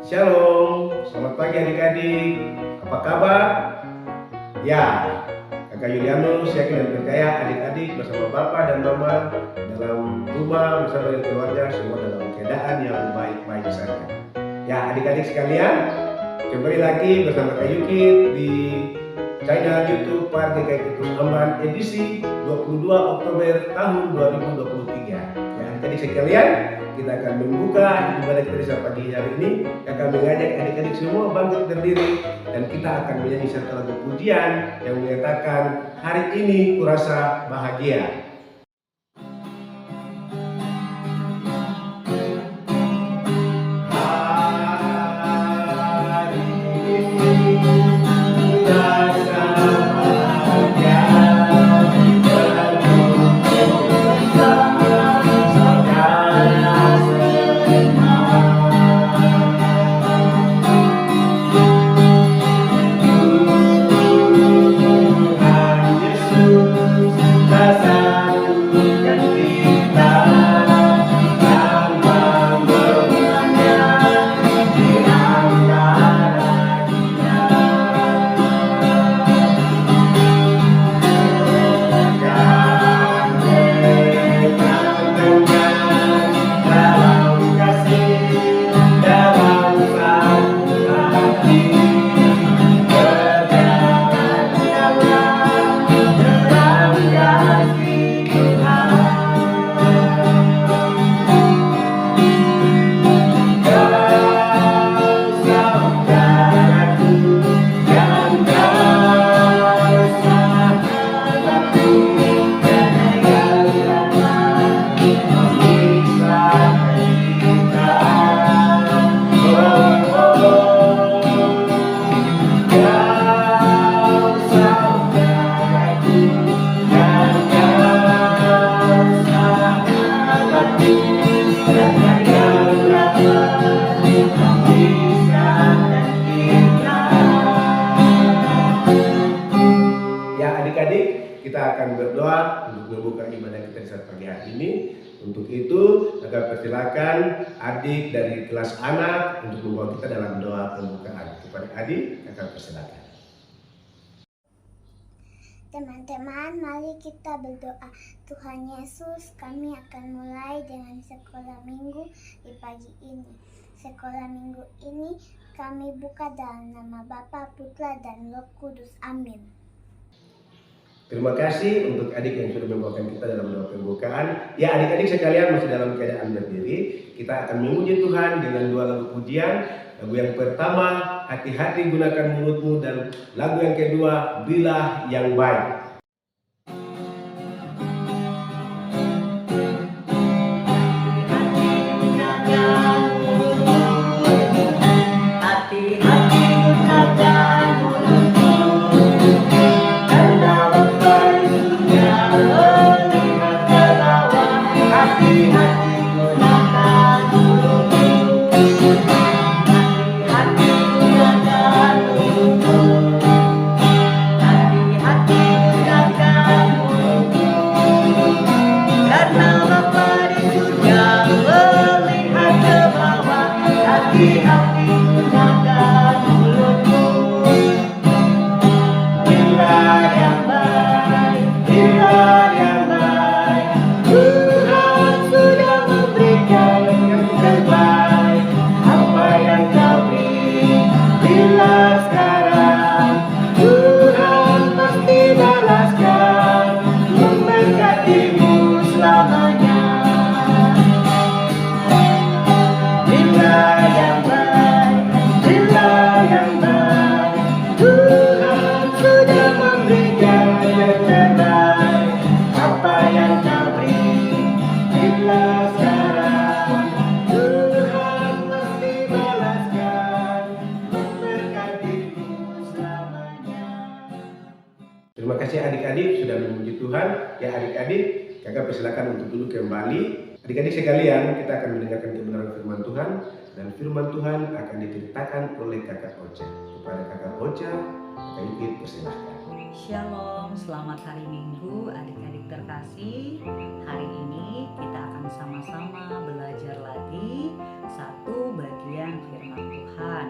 Shalom, selamat pagi adik-adik. Apa kabar? Ya, Kakak Yulianus yakin dan percaya adik-adik bersama Bapak dan Mama dalam rumah bersama dengan keluarga semua dalam keadaan yang baik-baik saja. Ya, adik-adik sekalian, kembali lagi bersama Kak Yuki di channel YouTube Partai Ketus Amban edisi 22 Oktober tahun 2023. Ya, adik-adik sekalian, kita akan membuka ibadah kita pagi hari ini. Akan mengajak adik-adik semua bangkit berdiri dan kita akan menyanyi satu lagu pujian yang menyatakan hari ini kurasa bahagia. Kita akan berdoa untuk membuka ibadah kita di saat pagi hari ini. Untuk itu, akan persilakan adik dari kelas anak untuk membawa kita dalam doa pembukaan. Kepada adik, akan persilakan. Teman-teman, mari kita berdoa. Tuhan Yesus, kami akan mulai dengan sekolah minggu di pagi ini. Sekolah minggu ini kami buka dalam nama Bapa, Putra, dan Roh Kudus. Amin. Terima kasih untuk adik yang sudah membawakan kita dalam doa pembukaan. Ya, adik-adik sekalian masih dalam keadaan berdiri. Kita akan memuji Tuhan dengan dua lagu pujian. Lagu yang pertama, hati-hati gunakan mulutmu, dan lagu yang kedua, Bila yang Baik. Terima kasih adik-adik sudah memuji Tuhan. Ya adik-adik, kakak persilakan untuk duduk kembali. Adik-adik sekalian, kita akan mendengarkan kebenaran firman Tuhan. Dan firman Tuhan akan diceritakan oleh kakak Ocha. Kepada kakak Ocha, kakak Yukit persilahkan. Shalom, selamat hari Minggu adik-adik terkasih. Hari ini kita akan sama-sama belajar lagi satu bagian firman Tuhan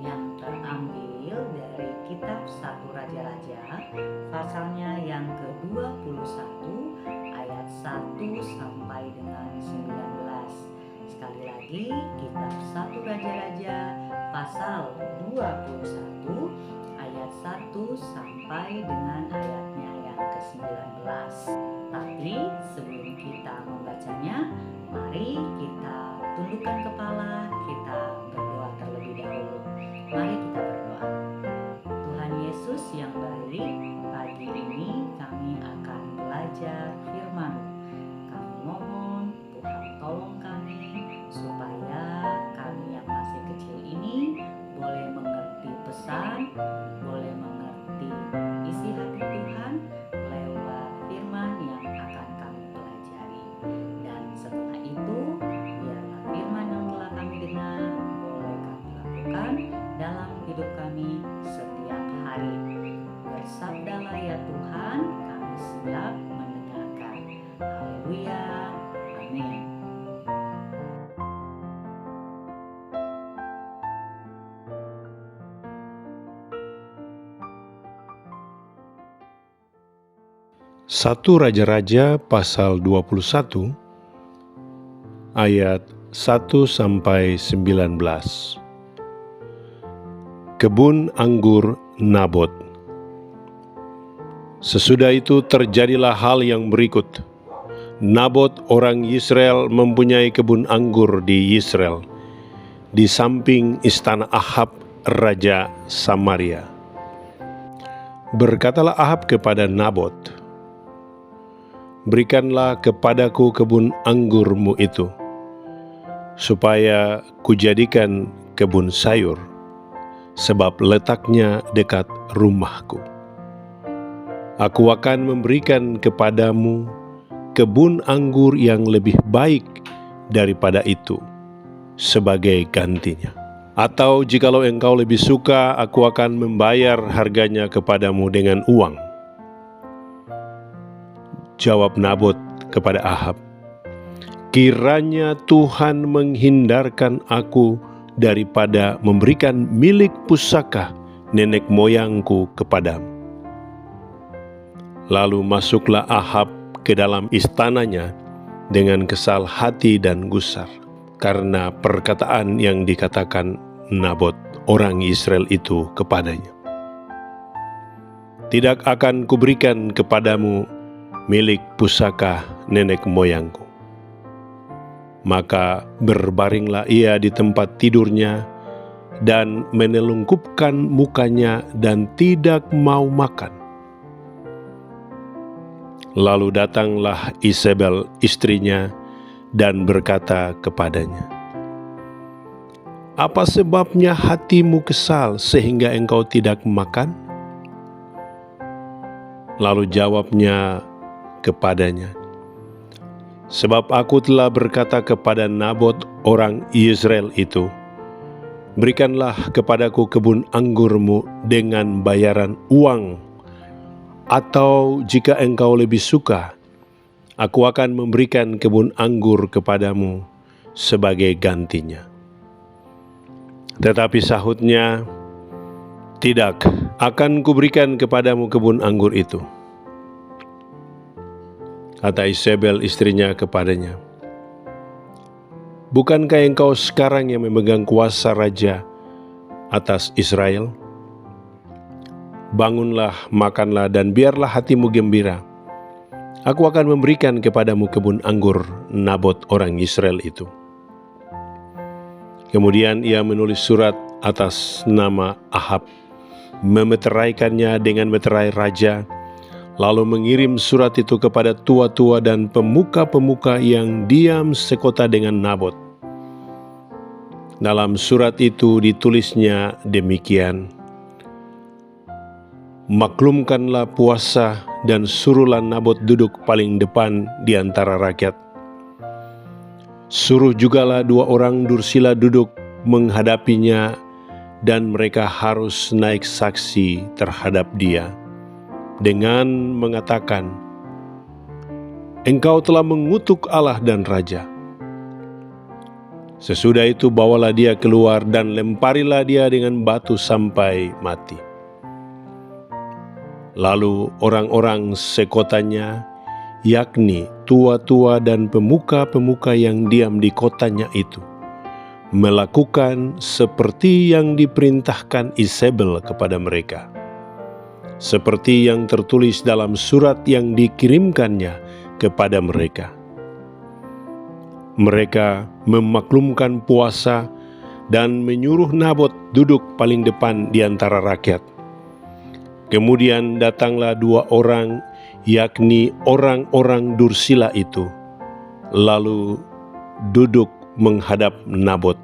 yang terambil dari kitab 1 Raja-Raja pasalnya yang ke-21 ayat 1 sampai dengan 19. Sekali lagi, kitab 1 Raja-Raja pasal 21 ayat 1 sampai dengan ayatnya yang ke-19. Tapi sebelum kita membacanya, mari kita tundukkan kepala, kita berdoa terlebih dahulu. Mari kita berdoa. Tuhan Yesus yang baik, pagi ini kami akan belajar firman-Mu. Kami mohon Tuhan tolong kami supaya kami yang masih kecil ini boleh mengerti pesan, boleh mengerti isi hati Tuhan lewat firman yang akan kami pelajari. Dan setelah itu, biarlah firman yang telah kami dengar boleh kami lakukan dalam hidup kami setiap hari. Bersabdalah ya Tuhan, kami siap mendengarkan. Haleluya, amin. Satu Raja-Raja pasal 21 ayat 1 sampai 19. Kebun anggur Nabot. Sesudah itu terjadilah hal yang berikut. Nabot orang Yisrael mempunyai kebun anggur di Yisrael, di samping istana Ahab raja Samaria. Berkatalah Ahab kepada Nabot, "Berikanlah kepadaku kebun anggurmu itu, supaya kujadikan kebun sayur, sebab letaknya dekat rumahku. Aku akan memberikan kepadamu kebun anggur yang lebih baik daripada itu sebagai gantinya. Atau jikalau engkau lebih suka, aku akan membayar harganya kepadamu dengan uang." Jawab Nabot kepada Ahab, "Kiranya Tuhan menghindarkan aku daripada memberikan milik pusaka nenek moyangku kepadamu." Lalu masuklah Ahab ke dalam istananya dengan kesal hati dan gusar, karena perkataan yang dikatakan Nabot orang Israel itu kepadanya. "Tidak akan kuberikan kepadamu milik pusaka nenek moyangku." Maka berbaringlah ia di tempat tidurnya dan menelungkupkan mukanya dan tidak mau makan. Lalu datanglah Isabel istrinya dan berkata kepadanya, "Apa sebabnya hatimu kesal sehingga engkau tidak makan?" Lalu jawabnya kepadanya, "Sebab aku telah berkata kepada Nabot orang Israel itu, berikanlah kepadaku kebun anggurmu dengan bayaran uang, atau jika engkau lebih suka, aku akan memberikan kebun anggur kepadamu sebagai gantinya." Tetapi sahutnya, "Tidak akan kuberikan kepadamu kebun anggur itu." Kata Isabel istrinya kepadanya, "Bukankah engkau sekarang yang memegang kuasa raja atas Israel? Bangunlah, makanlah, dan biarlah hatimu gembira. Aku akan memberikan kepadamu kebun anggur Nabot orang Israel itu." Kemudian ia menulis surat atas nama Ahab, memeteraikannya dengan meterai raja, lalu mengirim surat itu kepada tua-tua dan pemuka-pemuka yang diam sekota dengan Nabot. Dalam surat itu ditulisnya demikian, "Maklumkanlah puasa dan suruhlah Nabot duduk paling depan di antara rakyat. Suruh jugalah 2 orang dursila duduk menghadapinya dan mereka harus naik saksi terhadap dia. dengan mengatakan, "Engkau telah mengutuk Allah dan Raja." Sesudah itu bawalah dia keluar dan lemparilah dia dengan batu sampai mati. Lalu orang-orang sekotanya, yakni tua-tua dan pemuka-pemuka yang diam di kotanya itu, melakukan seperti yang diperintahkan Izebel kepada mereka, seperti yang tertulis dalam surat yang dikirimkannya kepada mereka. Mereka memaklumkan puasa dan menyuruh Nabot duduk paling depan di antara rakyat. Kemudian datanglah 2 orang, yakni orang-orang Dursila itu, lalu duduk menghadap Nabot.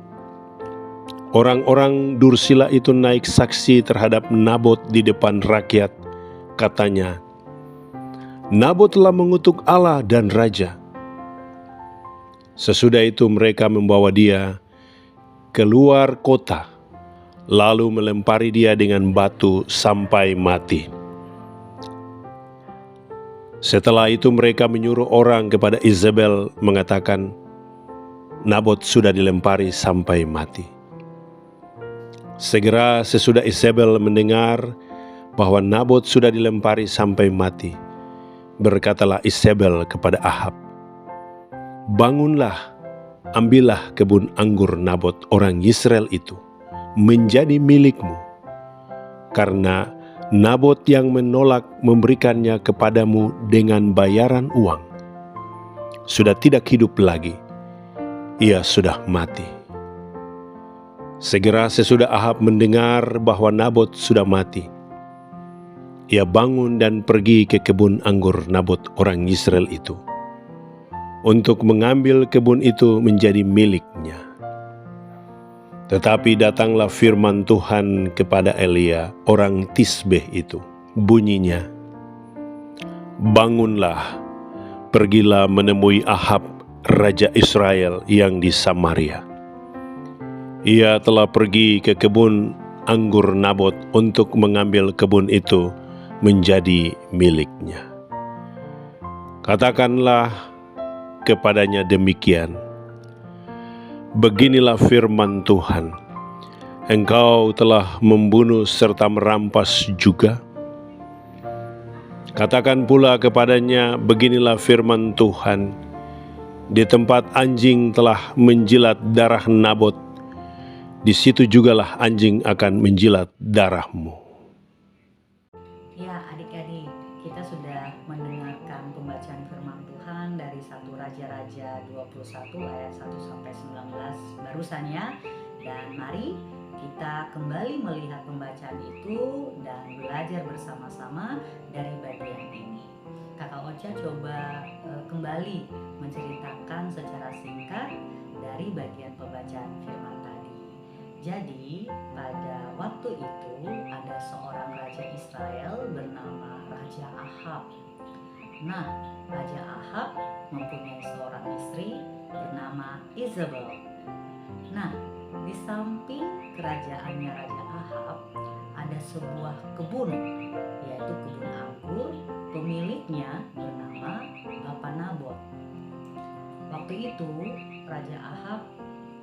Orang-orang Dursila itu naik saksi terhadap Nabot di depan rakyat. Katanya, "Nabot telah mengutuk Allah dan Raja." Sesudah itu mereka membawa dia keluar kota, lalu melempari dia dengan batu sampai mati. Setelah itu mereka menyuruh orang kepada Izebel mengatakan, "Nabot sudah dilempari sampai mati." Segera sesudah Izebel mendengar bahwa Nabot sudah dilempari sampai mati, berkatalah Izebel kepada Ahab, "Bangunlah, ambillah kebun anggur Nabot orang Yisrael itu menjadi milikmu, karena Nabot yang menolak memberikannya kepadamu dengan bayaran uang sudah tidak hidup lagi, ia sudah mati." Segera sesudah Ahab mendengar bahwa Nabot sudah mati, ia bangun dan pergi ke kebun anggur Nabot orang Yisrael itu untuk mengambil kebun itu menjadi miliknya. Tetapi datanglah firman Tuhan kepada Elia orang Tisbeh itu. Bunyinya, "Bangunlah, pergilah menemui Ahab, raja Israel yang di Samaria. Ia telah pergi ke kebun anggur Nabot untuk mengambil kebun itu menjadi miliknya. Katakanlah kepadanya demikian, beginilah firman Tuhan, engkau telah membunuh serta merampas juga. Katakan pula kepadanya, beginilah firman Tuhan, di tempat anjing telah menjilat darah Nabot, di situ jugalah anjing akan menjilat darahmu." Ya, adik-adik, kita sudah mendengarkan pembacaan firman Tuhan dari 1 Raja-Raja 21 ayat 1 sampai 19 barusan ya. Dan mari kita kembali melihat pembacaan itu dan belajar bersama-sama dari bagian ini. Kakak Ocha coba kembali menceritakan secara singkat dari bagian pembacaan firman tadi. Jadi pada waktu itu ada seorang raja Israel bernama Raja Ahab. Nah, Raja Ahab mempunyai seorang istri bernama Izebel. Nah, di samping kerajaannya Raja Ahab ada sebuah kebun, yaitu kebun anggur. Pemiliknya bernama Bapak Nabot. Waktu itu Raja Ahab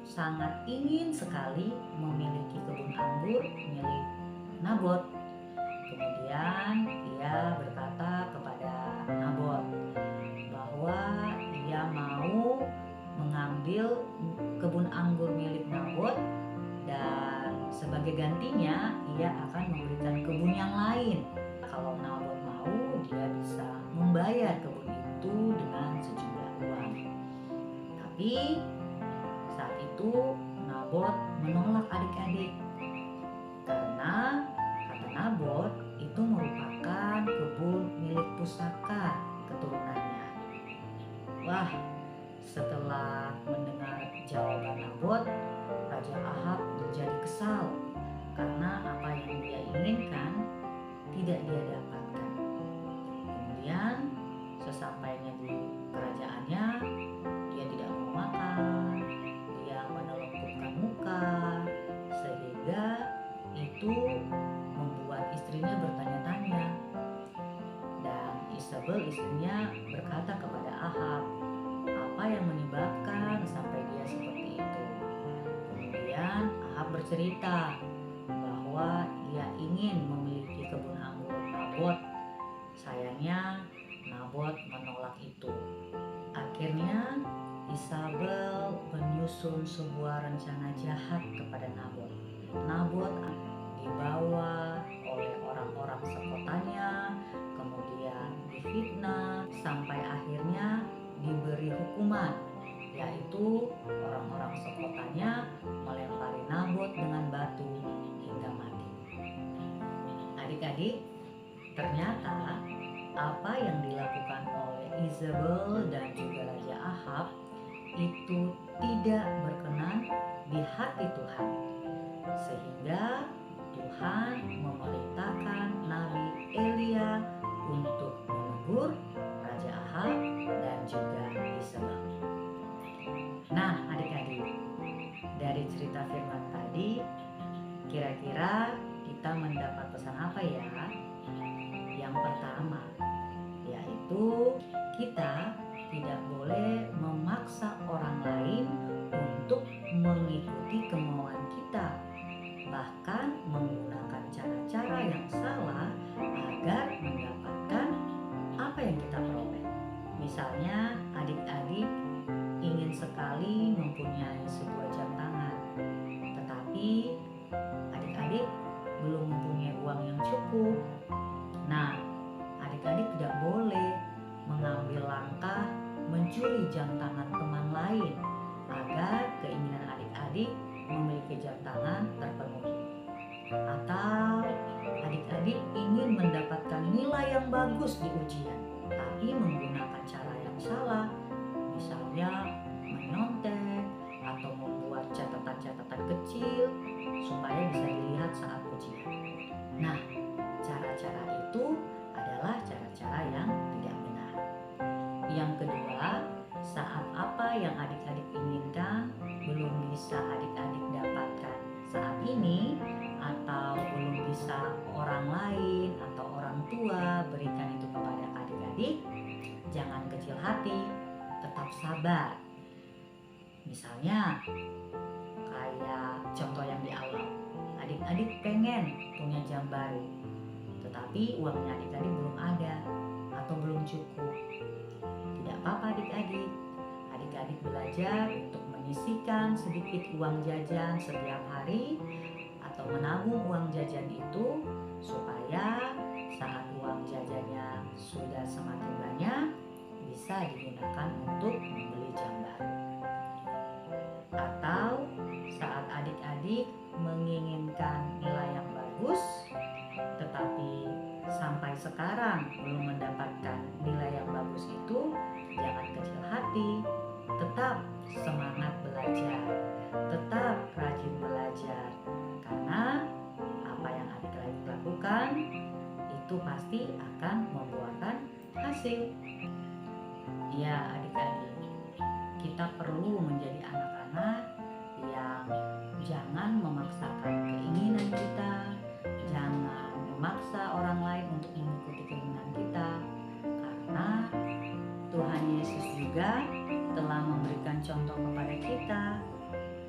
sangat ingin sekali memiliki kebun anggur milik Nabot. Kemudian ia berkata kepada Nabot bahwa ia mau mengambil kebun anggur milik Nabot dan sebagai gantinya ia akan memberikan kebun yang lain. Kalau Nabot mau, dia bisa membayar kebun itu dengan sejumlah uang. Tapi saat itu Nabot menolak adik-adik karena kata Nabot itu merupakan kebun milik pusaka keturunannya. Wah, setelah mendengar jawaban Nabot, Raja Ahab menjadi kesal karena apa yang dia inginkan tidak dia dapatkan. Kemudian sesampainya di kerajaannya, dia tidak mau makan, dia menelungkupkan muka, sehingga itu membuat istrinya bertanya-tanya, akhirnya berkata kepada Ahab, apa yang menyebabkan sampai dia seperti itu. Kemudian Ahab bercerita bahwa ia ingin memiliki kebun anggur Nabot. Sayangnya Nabot menolak itu. Akhirnya Isabel menyusun sebuah rencana jahat kepada Nabot. Nabot dibawa oleh orang-orang sekotanya, kemudian difitnah sampai akhirnya diberi hukuman, yaitu orang-orang sekotanya melempari Nabot dengan batu hingga mati. Adik-adik, ternyata apa yang dilakukan oleh Isabel dan juga Raja Ahab itu tidak berkenan di hati Tuhan, sehingga Tuhan memerintahkan Nabi Elia untuk menegur Raja Ahab dan juga Isabel. Nah, adik-adik, dari cerita firman tadi, kira-kira kita mendapat pesan apa ya? Yang pertama, yaitu kita tidak boleh memaksa orang lain untuk mengikuti kemauan kita, bahkan menggunakan cara-cara yang salah agar mendapatkan apa yang kita peroleh. Misalnya, adik-adik ingin sekali mempunyai sebuah jam tangan, tetapi adik-adik belum mempunyai uang yang cukup. Nah, adik-adik tidak boleh mengambil langkah mencuri jam tangan teman lain agar keinginan adik-adik memiliki jam tangan terpenuhi. Atau adik-adik ingin mendapatkan nilai yang bagus di ujian, tapi menggunakan cara yang salah, misalnya menyontek atau membuat catatan-catatan kecil supaya bisa dilihat saat ujian. Nah, cara-cara itu adalah cara-cara yang tidak benar. Yang kedua, saat apa yang adik-adik inginkan belum bisa adik-adik dapatkan saat ini, atau belum bisa orang lain atau orang tua berikan itu kepada adik-adik, jangan kecil hati, tetap sabar. Misalnya kayak contoh yang di awal, adik-adik pengen punya jam baru, tetapi uangnya adik-adik belum ada atau belum cukup. Tidak apa-apa adik-adik, adik-adik belajar untuk menyisihkan sedikit uang jajan setiap hari atau menabung uang jajan itu supaya saat uang jajannya sudah semakin banyak bisa digunakan untuk membeli jam baru. Atau saat adik-adik menginginkan nilai yang bagus tetapi sampai sekarang belum mendapatkan nilai yang bagus itu, jangan kecil hati, tetap semangat belajar, tetap rajin belajar, karena apa yang adik-adik lakukan itu pasti akan membuahkan hasil. Ya adik-adik, kita perlu menjadi anak-anak yang jangan memaksakan keinginan kita, jangan memaksa orang lain untuk mengikuti keinginan kita, karena Tuhan Yesus juga telah memberikan contoh kepada kita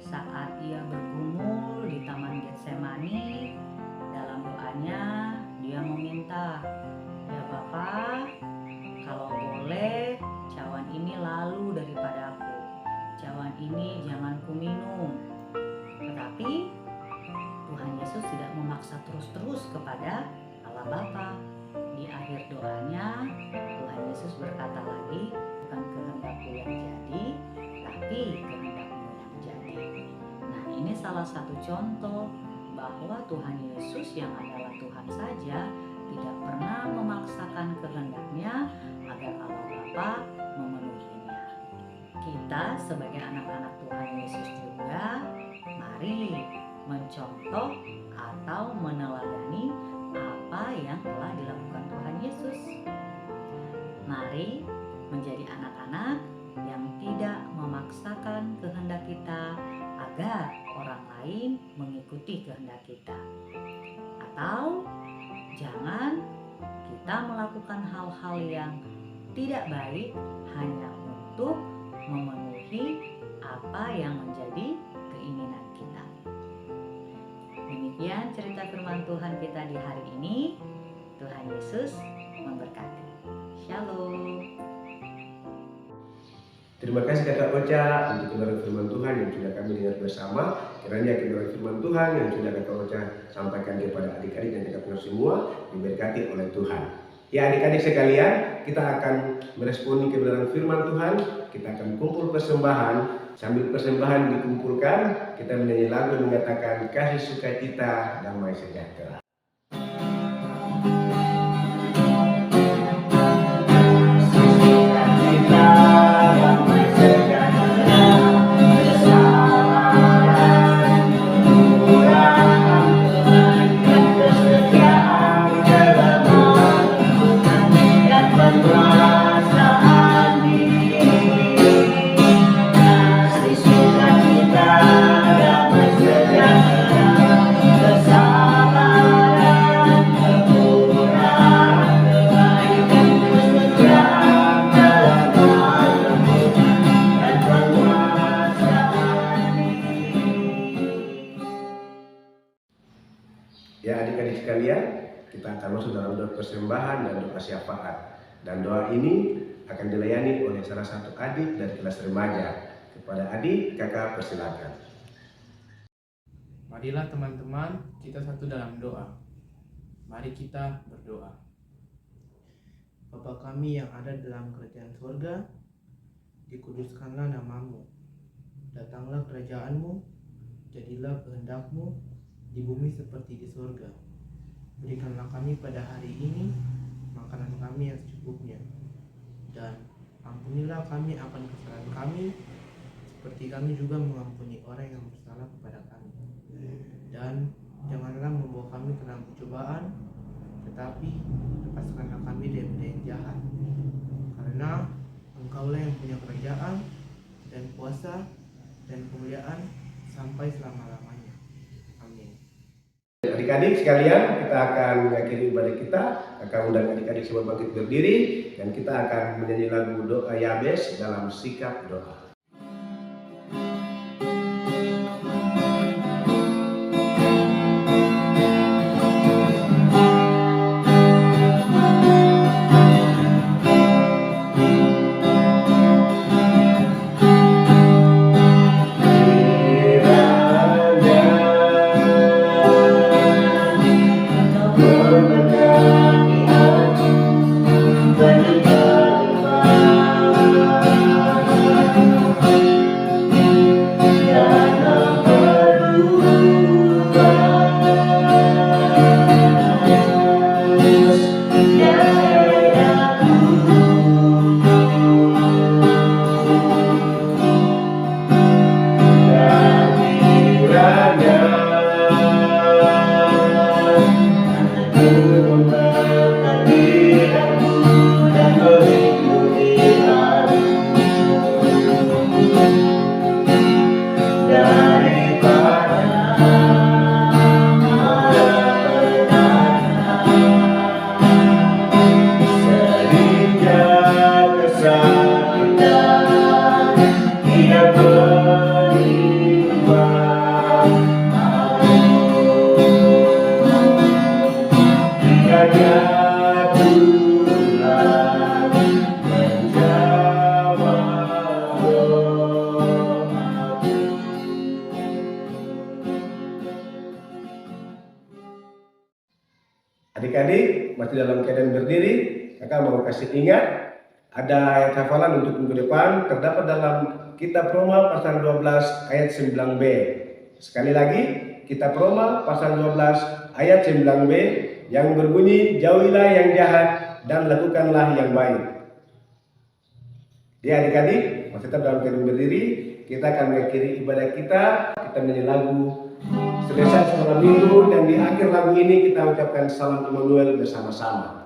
saat ia bergumul di Taman Getsemani. Dalam doanya dia meminta, ya Bapa, kalau boleh cawan ini lalu daripada aku, cawan ini jangan ku minum. Tetapi Tuhan Yesus tidak memaksa terus-terus kepada Allah Bapa. Di akhir doanya Tuhan Yesus berkata lagi, bukan kehendakku yang jadi, tapi kehendakmu yang jadi. Nah, ini salah satu contoh bahwa Tuhan Yesus yang adalah Tuhan saja tidak pernah memaksakan kehendaknya agar Allah Bapa memenuhinya. Kita sebagai anak-anak Tuhan Yesus juga, mari mencontoh atau meneladani apa yang telah dilakukan Tuhan Yesus. Mari menjadi anak-anak yang tidak memaksakan kehendak kita agar orang lain mengikuti kehendak kita. Atau jangan kita melakukan hal-hal yang tidak baik hanya untuk memenuhi apa yang menjadi keinginan kita. Demikian cerita firman Tuhan kita di hari ini. Tuhan Yesus memberkati. Shalom. Terima kasih Kakak Ocha untuk kebenaran firman Tuhan yang sudah kami dengar bersama. Kiranya kebenaran firman Tuhan yang sudah Kakak Ocha sampaikan kepada adik-adik dan kakak semua diberkati oleh Tuhan. Ya adik-adik sekalian, kita akan meresponi kebenaran firman Tuhan. Kita akan kumpul persembahan. Sambil persembahan dikumpulkan, kita menyanyi lagu yang mengatakan kasih sukacita damai sejahtera. Ya adik-adik sekalian, kita akan masuk dalam doa persembahan dan doa syafaat. Dan doa ini akan dilayani oleh salah satu adik dari kelas remaja. Kepada adik, kakak persilakan. Marilah teman-teman, kita satu dalam doa. Mari kita berdoa. Bapa kami yang ada dalam kerajaan surga, dikuduskanlah namamu. Datanglah kerajaanmu, jadilah kehendakmu di bumi seperti di surga. Berikanlah kami pada hari ini makanan kami yang secukupnya, dan ampunilah kami akan kesalahan kami, seperti kami juga mengampuni orang yang bersalah kepada kami. Dan janganlah membawa kami ke dalam pencobaan, tetapi lepaskanlah kami daripada yang jahat. Karena Engkaulah yang punya kerajaan dan kuasa dan kemuliaan sampai selama-lamanya. Adik-adik sekalian, kita akan mengakhiri ibadah kita. Akan undang adik-adik semua bangkit berdiri dan kita akan menyanyi lagu doa Yabes dalam sikap doa. Adik-adik masih dalam keadaan berdiri, kakak mau kasih ingat ada ayat hafalan untuk minggu depan terdapat dalam Kitab Roma pasal 12 ayat 9b. Sekali lagi, Kitab Roma pasal 12 ayat 9b yang berbunyi, jauhilah yang jahat dan lakukanlah yang baik. Ya adik-adik, masih tetap dalam keadaan berdiri, kita akan mengakhiri ibadah kita menyanyi lagu selesai salam minggu, dan di akhir lagu ini kita ucapkan salam Immanuel bersama-sama.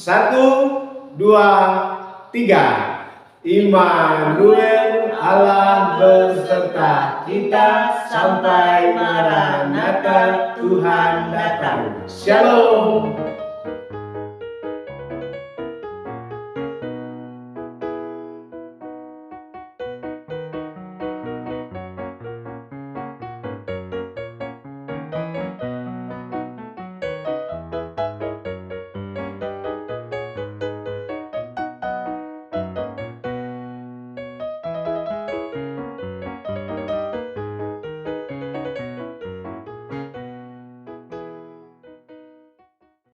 1, 2, 3. Immanuel, Allah beserta kita sampai Maranatha, Tuhan datang. Shalom.